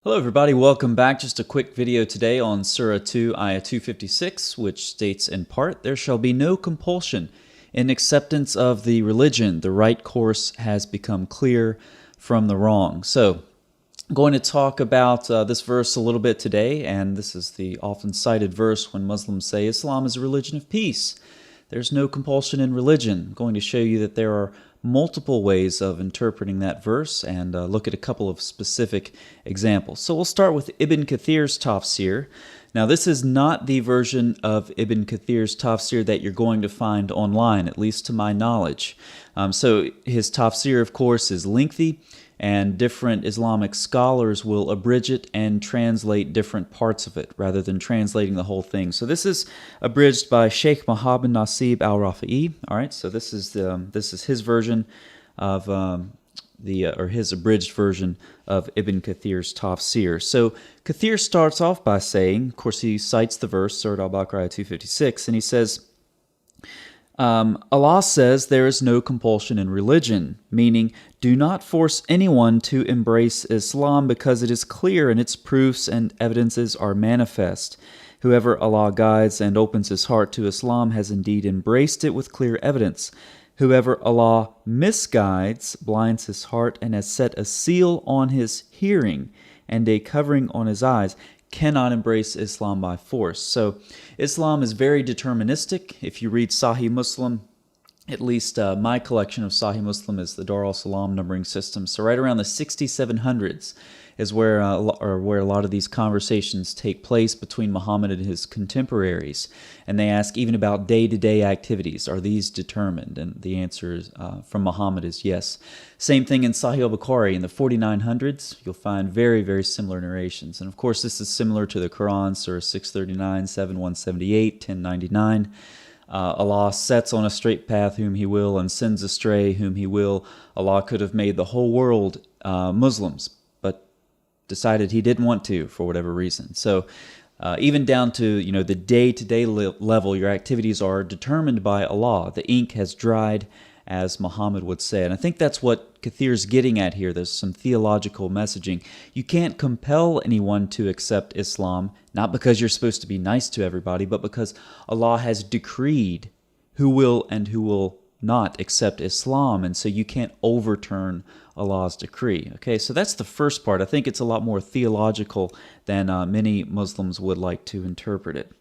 Hello everybody, welcome back. Just a quick video today on Surah 2, Ayah 256, which states in part, "There shall be no compulsion in acceptance of the religion. The right course has become clear from the wrong." So, I'm going to talk about this verse a little bit today, and this is the often cited verse when Muslims say Islam is a religion of peace. There's no compulsion in religion. I'm going to show you that there are multiple ways of interpreting that verse and look at a couple of specific examples. So we'll start with Ibn Kathir's tafsir. Now this is not the version of Ibn Kathir's tafsir that you're going to find online, at least to my knowledge. So his tafsir, of course, is lengthy, and different Islamic scholars will abridge it and translate different parts of it rather than translating the whole thing. So this is abridged by Sheikh Muhammad Nasib al-Rafi'i. All right, so this is his version of his abridged version of Ibn Kathir's tafsir. So Kathir starts off by saying, of course, he cites the verse Surah Al-Baqarah 256, and he says, Allah says there is no compulsion in religion, meaning do not force anyone to embrace Islam because it is clear and its proofs and evidences are manifest. Whoever Allah guides and opens his heart to Islam has indeed embraced it with clear evidence. Whoever Allah misguides blinds his heart and has set a seal on his hearing and a covering on his eyes cannot embrace Islam by force. So Islam is very deterministic. If you read Sahih Muslim, at least my collection of Sahih Muslim is the Dar al-Salam numbering system. So right around the 6700s is where a lot of these conversations take place between Muhammad and his contemporaries. And they ask even about day-to-day activities. Are these determined? And the answer is, from Muhammad is yes. Same thing in Sahih al-Bukhari. In the 4900s, you'll find very, very similar narrations. And of course, this is similar to the Quran, Surah 639, 7178, 1099. Allah sets on a straight path whom He will and sends astray whom He will. Allah could have made the whole world Muslims, but decided He didn't want to for whatever reason. So even down to the day-to-day level, your activities are determined by Allah. The ink has dried, as Muhammad would say. And I think that's what Kathir's getting at here. There's some theological messaging. You can't compel anyone to accept Islam, not because you're supposed to be nice to everybody, but because Allah has decreed who will and who will not accept Islam, and so you can't overturn Allah's decree. Okay, so that's the first part. I think it's a lot more theological than many Muslims would like to interpret it.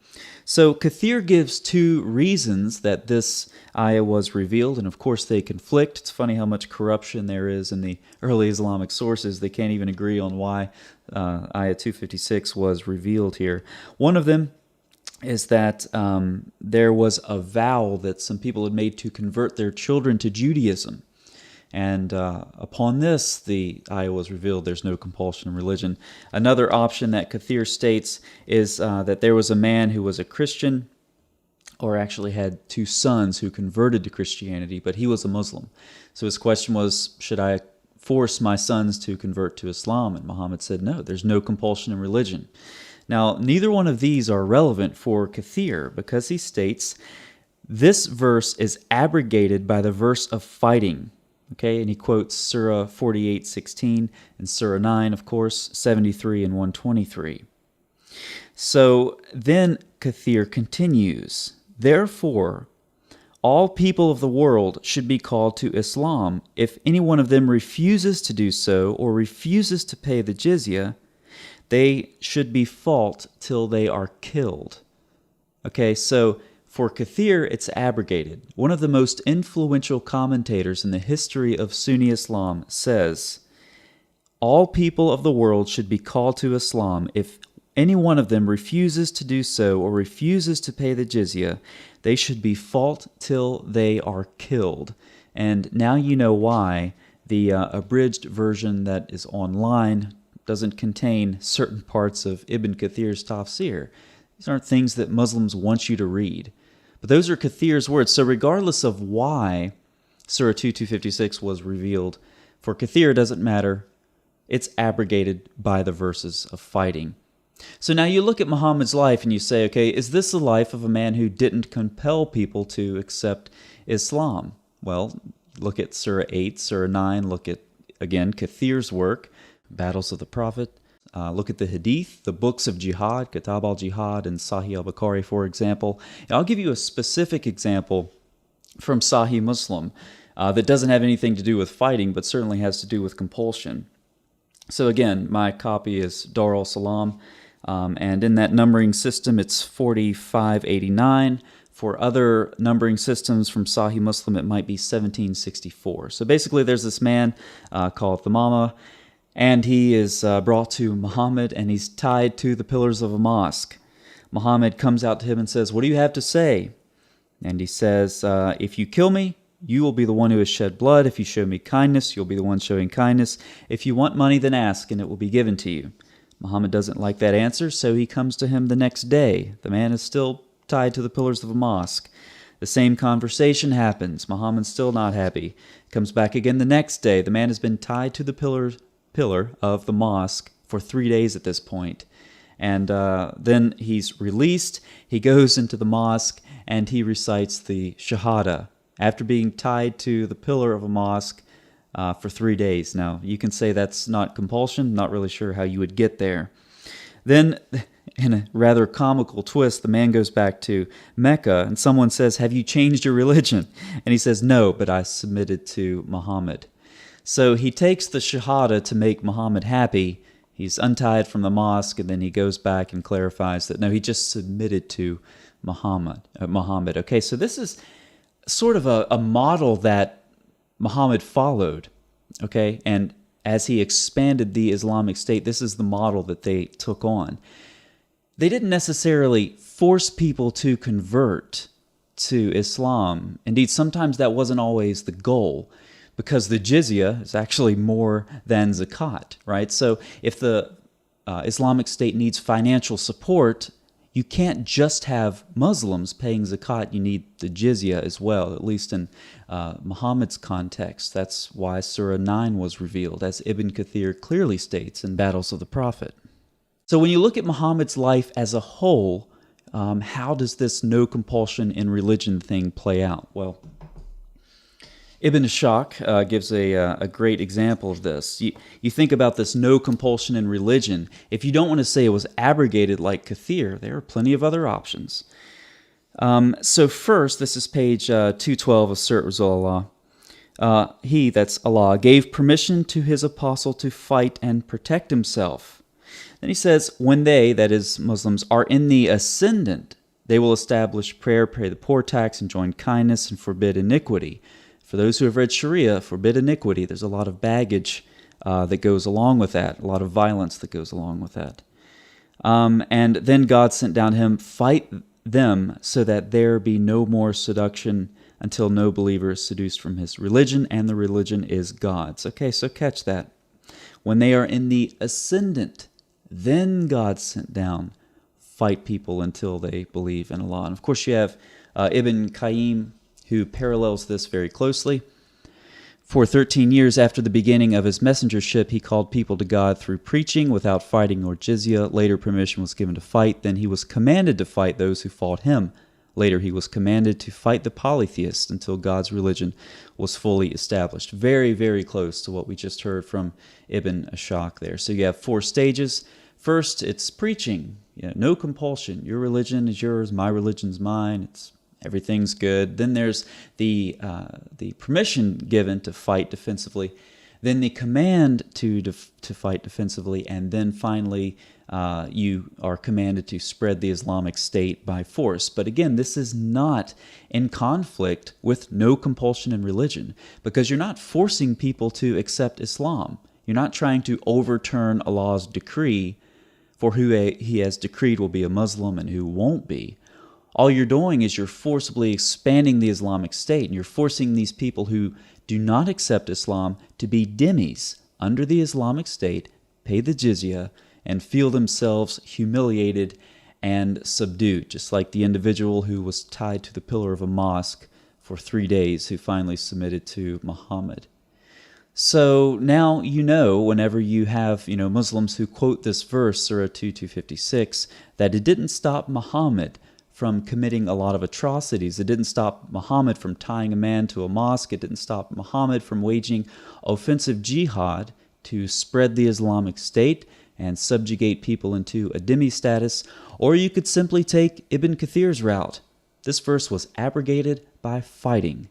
So Kathir gives two reasons that this ayah was revealed, and of course they conflict. It's funny how much corruption there is in the early Islamic sources. They can't even agree on why ayah 256 was revealed here. One of them is that there was a vow that some people had made to convert their children to Judaism. And upon this, the ayah was revealed, there's no compulsion in religion. Another option that Kathir states is that there was a man who was a Christian, or actually had two sons who converted to Christianity, but he was a Muslim. So his question was, should I force my sons to convert to Islam? And Muhammad said, no, there's no compulsion in religion. Now, neither one of these are relevant for Kathir because he states, this verse is abrogated by the verse of fighting. Okay, and he quotes Surah 48:16 and Surah 9, of course, 73 and 123. So then Kathir continues, therefore, all people of the world should be called to Islam. If any one of them refuses to do so or refuses to pay the jizya, they should be fought till they are killed. Okay, so for Kathir, it's abrogated. One of the most influential commentators in the history of Sunni Islam says, all people of the world should be called to Islam. If any one of them refuses to do so or refuses to pay the jizya, they should be fought till they are killed. And now you know why the abridged version that is online doesn't contain certain parts of Ibn Kathir's tafsir. These aren't things that Muslims want you to read. But those are Kathir's words. So regardless of why Surah 256 was revealed, for Kathir it doesn't matter. It's abrogated by the verses of fighting. So now you look at Muhammad's life and you say, okay, is this the life of a man who didn't compel people to accept Islam? Well, look at Surah 8, Surah 9, look at, again, Kathir's work, Battles of the Prophet, look at the Hadith, the books of jihad, Kitab al-Jihad and Sahih al-Bukhari, for example. And I'll give you a specific example from Sahih Muslim that doesn't have anything to do with fighting, but certainly has to do with compulsion. So again, my copy is Dar al-Salam, and in that numbering system, it's 4589. For other numbering systems from Sahih Muslim, it might be 1764. So basically, there's this man called Thamama, and he is brought to Muhammad, and he's tied to the pillars of a mosque. Muhammad comes out to him and says, "What do you have to say?" And he says, "If you kill me, you will be the one who has shed blood. If you show me kindness, you'll be the one showing kindness. If you want money, then ask, and it will be given to you." Muhammad doesn't like that answer, so he comes to him the next day. The man is still tied to the pillars of a mosque. The same conversation happens. Muhammad's still not happy. Comes back again the next day. The man has been tied to the pillar of the mosque for 3 days at this point. And then he's released. He goes into the mosque and he recites the Shahada after being tied to the pillar of a mosque for 3 days. Now, you can say that's not compulsion. Not really sure how you would get there. Then, in a rather comical twist, the man goes back to Mecca, and someone says, "Have you changed your religion?" And he says, "No, but I submitted to Muhammad." So he takes the Shahada to make Muhammad happy. He's untied from the mosque, and then he goes back and clarifies that, no, he just submitted to Muhammad. Okay, so this is sort of a model that Muhammad followed, okay? And as he expanded the Islamic State, this is the model that they took on. They didn't necessarily force people to convert to Islam. Indeed, sometimes that wasn't always the goal, because the jizya is actually more than zakat, right? So if the Islamic State needs financial support, you can't just have Muslims paying zakat. You need the jizya as well, at least in Muhammad's context. That's why Surah 9 was revealed, as Ibn Kathir clearly states in Battles of the Prophet. So when you look at Muhammad's life as a whole, how does this no compulsion in religion thing play out? Well, Ibn Ishaq gives a great example of this. You think about this no compulsion in religion. If you don't want to say it was abrogated like Kathir, there are plenty of other options. So first, this is page 212 of Surat Rasulullah. He, that's Allah, gave permission to his apostle to fight and protect himself. Then he says, when they, that is Muslims, are in the ascendant, they will establish prayer, pay the poor tax, enjoin kindness, and forbid iniquity. For those who have read Sharia, forbid iniquity. There's a lot of baggage that goes along with that, a lot of violence that goes along with that. And then God sent down him, fight them so that there be no more seduction until no believer is seduced from his religion, and the religion is God's. Okay, so catch that. When they are in the ascendant, then God sent down, fight people until they believe in Allah. And of course you have Ibn Qayyim, who parallels this very closely. For 13 years after the beginning of his messengership, he called people to God through preaching without fighting or jizya. Later permission was given to fight. Then he was commanded to fight those who fought him. Later he was commanded to fight the polytheists until God's religion was fully established. Very, very close to what we just heard from Ibn Ishaq there. So you have 4 stages. First, it's preaching. No compulsion. Your religion is yours, my religion's mine. Everything's good. Then there's the permission given to fight defensively. Then the command to fight defensively. And then finally, you are commanded to spread the Islamic State by force. But again, this is not in conflict with no compulsion in religion, because you're not forcing people to accept Islam. You're not trying to overturn Allah's decree for who he has decreed will be a Muslim and who won't be. All you're doing is you're forcibly expanding the Islamic State, and you're forcing these people who do not accept Islam to be dhimmis under the Islamic State, pay the jizya, and feel themselves humiliated and subdued, just like the individual who was tied to the pillar of a mosque for 3 days who finally submitted to Muhammad. So now you know, whenever you have Muslims who quote this verse, Surah 2:256, that it didn't stop Muhammad from committing a lot of atrocities. It didn't stop Muhammad from tying a man to a mosque. It didn't stop Muhammad from waging offensive jihad to spread the Islamic State. and subjugate people into a demi-status, or you could simply take Ibn Kathir's route. This verse was abrogated by fighting,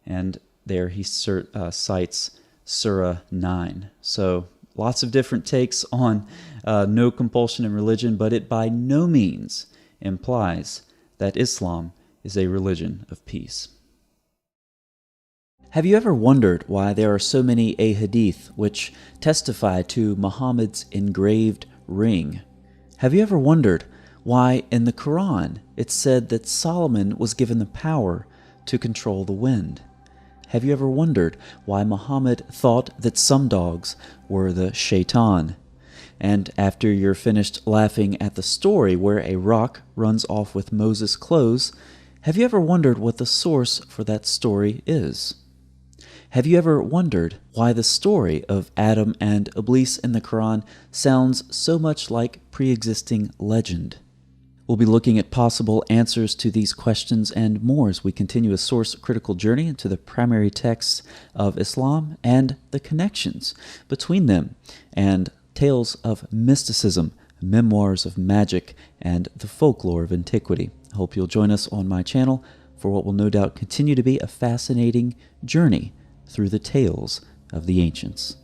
and there he cites Surah 9. So lots of different takes on no compulsion in religion, but it by no means implies that Islam is a religion of peace. Have you ever wondered why there are so many ahadith which testify to Muhammad's engraved ring? Have you ever wondered why in the Quran it said that Solomon was given the power to control the wind? Have you ever wondered why Muhammad thought that some dogs were the shaitan? And after you're finished laughing at the story where a rock runs off with Moses' clothes, have you ever wondered what the source for that story is? Have you ever wondered why the story of Adam and Iblis in the Quran sounds so much like pre-existing legend? We'll be looking at possible answers to these questions and more as we continue a source-critical journey into the primary texts of Islam and the connections between them and tales of mysticism, memoirs of magic, and the folklore of antiquity. I hope you'll join us on my channel for what will no doubt continue to be a fascinating journey through the tales of the ancients.